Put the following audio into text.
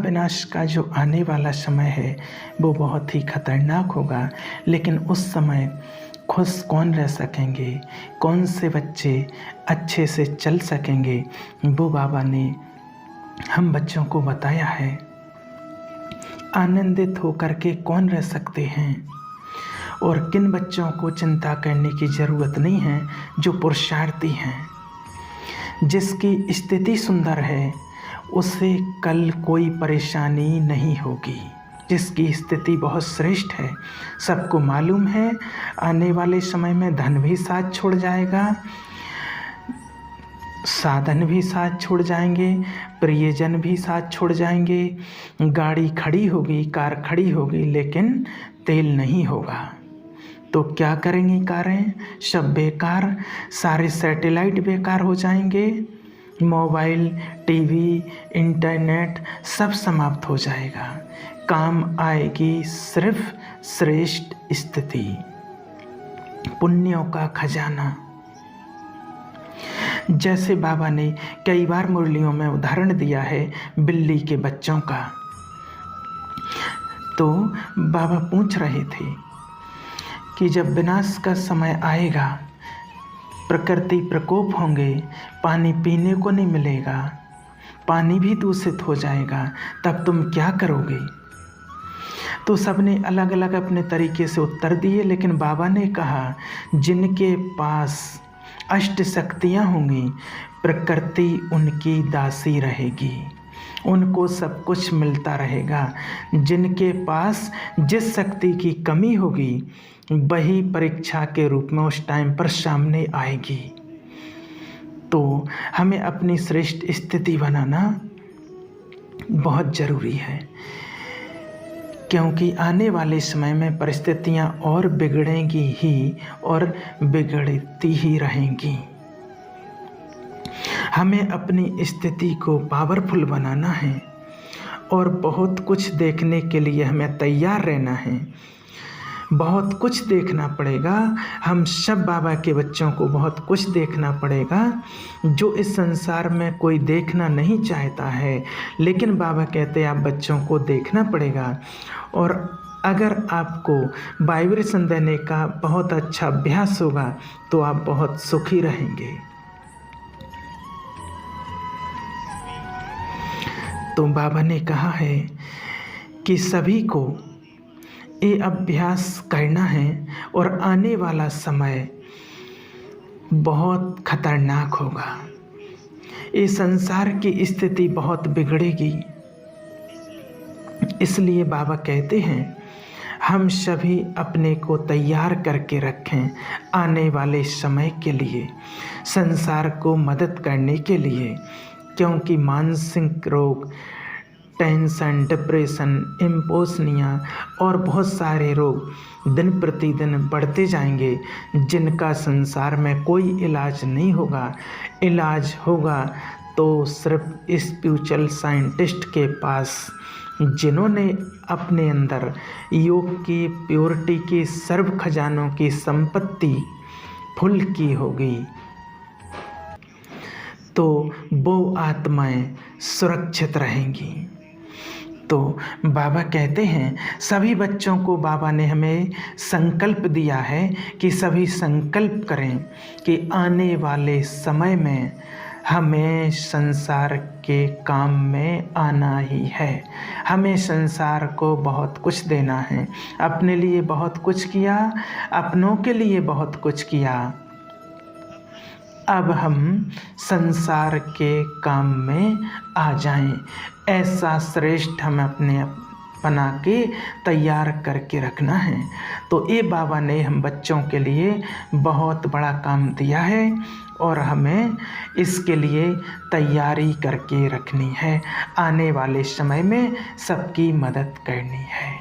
महाविनाश का जो आने वाला समय है वो बहुत ही खतरनाक होगा, लेकिन उस समय खुश कौन रह सकेंगे, कौन से बच्चे अच्छे से चल सकेंगे, वो बाबा ने हम बच्चों को बताया है। आनंदित होकर के कौन रह सकते हैं और किन बच्चों को चिंता करने की ज़रूरत नहीं है, जो पुरुषार्थी हैं, जिसकी स्थिति सुंदर है उसे कल कोई परेशानी नहीं होगी, जिसकी स्थिति बहुत श्रेष्ठ है। सबको मालूम है आने वाले समय में धन भी साथ छोड़ जाएगा, साधन भी साथ छोड़ जाएंगे, प्रियजन भी साथ छोड़ जाएंगे, गाड़ी खड़ी होगी, कार खड़ी होगी, लेकिन तेल नहीं होगा। तो क्या करेंगी कारें? सब बेकार, सारे सैटेलाइट बेकार हो जाएंगे, मोबाइल, टीवी, इंटरनेट सब समाप्त हो जाएगा। काम आएगी सिर्फ श्रेष्ठ स्थिति, पुण्यों का खजाना। जैसे बाबा ने कई बार मुरलियों में उदाहरण दिया है बिल्ली के बच्चों का। तो बाबा पूछ रहे थे कि जब विनाश का समय आएगा, प्रकृति प्रकोप होंगे, पानी पीने को नहीं मिलेगा, पानी भी दूषित हो जाएगा, तब तुम क्या करोगे? तो सबने अलग अलग अपने तरीके से उत्तर दिए, लेकिन बाबा ने कहा जिनके पास अष्ट शक्तियाँ होंगी, प्रकृति उनकी दासी रहेगी, उनको सब कुछ मिलता रहेगा। जिनके पास जिस शक्ति की कमी होगी वही परीक्षा के रूप में उस टाइम पर सामने आएगी। तो हमें अपनी श्रेष्ठ स्थिति बनाना बहुत ज़रूरी है, क्योंकि आने वाले समय में परिस्थितियां और बिगड़ेंगी ही और बिगड़ती ही रहेंगी। हमें अपनी स्थिति को पावरफुल बनाना है और बहुत कुछ देखने के लिए हमें तैयार रहना है। बहुत कुछ देखना पड़ेगा, हम सब बाबा के बच्चों को बहुत कुछ देखना पड़ेगा जो इस संसार में कोई देखना नहीं चाहता है, लेकिन बाबा कहते हैं आप बच्चों को देखना पड़ेगा। और अगर आपको वाइब्रेशन देने का बहुत अच्छा अभ्यास होगा तो आप बहुत सुखी रहेंगे। तो बाबा ने कहा है कि सभी को ये अभ्यास करना है और आने वाला समय बहुत खतरनाक होगा। ये संसार की स्थिति बहुत बिगड़ेगी, इसलिए बाबा कहते हैं हम सभी अपने को तैयार करके रखें आने वाले समय के लिए, संसार को मदद करने के लिए। क्योंकि मानसिक रोग, टेंशन, डिप्रेशन, इम्पोसनिया और बहुत सारे रोग दिन प्रतिदिन बढ़ते जाएंगे, जिनका संसार में कोई इलाज नहीं होगा। इलाज होगा तो सिर्फ स्पिरिचुअल साइंटिस्ट के पास, जिन्होंने अपने अंदर योग की प्योरिटी की सर्व खजानों की संपत्ति फुल की होगी, तो वो आत्माएं सुरक्षित रहेंगी। तो बाबा कहते हैं सभी बच्चों को बाबा ने हमें संकल्प दिया है कि सभी संकल्प करें कि आने वाले समय में हमें संसार के काम में आना ही है। हमें संसार को बहुत कुछ देना है। अपने लिए बहुत कुछ किया, अपनों के लिए बहुत कुछ किया, अब हम संसार के काम में आ जाएं। ऐसा श्रेष्ठ हमें अपने बना के तैयार करके रखना है। तो ये बाबा ने हम बच्चों के लिए बहुत बड़ा काम दिया है और हमें इसके लिए तैयारी करके रखनी है। आने वाले समय में सबकी मदद करनी है।